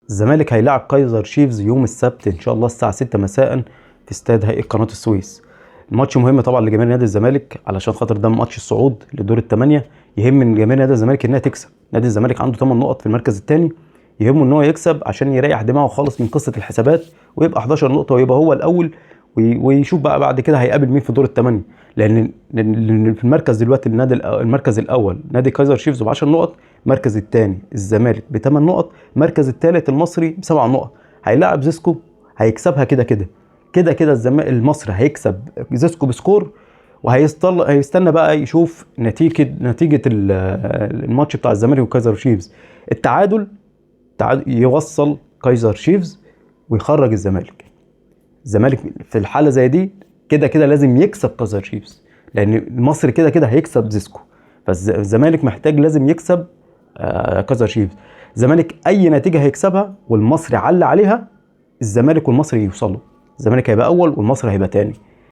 الزمالك هيلاعب كايزر شيفز يوم السبت ان شاء الله الساعه 6 مساء في استاد هيئه قناه السويس. الماتش مهم طبعا لجماهير نادي الزمالك علشان خاطر ده ماتش الصعود لدور الثمانيه. يهم من جماهير نادي الزمالك انها تكسب. نادي الزمالك عنده 8 نقط في المركز الثاني، يهمه ان هو يكسب عشان يريح دماغه خالص من قصه الحسابات ويبقى 11 نقطه ويبقى هو الاول، ويشوف بقى بعد كده هيقابل مين في دور الثمانيه. لان في المركز دلوقتي المركز الاول نادي كايزر شيفز ب 10 نقط، المركز الثاني الزمالك ب 8 نقط، المركز الثالث المصري ب 7 نقط. هيلاعب زيسكو هيكسبها كده المصري هيكسب زيسكو بسكور، هيستنى بقى يشوف نتيجه الماتش بتاع الزمالك وكايزر شيفز. التعادل يوصل كايزر شيفز ويخرج الزمالك. الزمالك في الحاله زي دي كده لازم يكسب كايزر شيفز، لان المصري كده هيكسب زيسكو، فالزمالك محتاج لازم يكسب كايزر شيفز. الزمالك اي نتيجه هيكسبها والمصري علّى عليها، الزمالك والمصري يوصلوا. الزمالك هيبقى اول والمصري هيبقى تاني.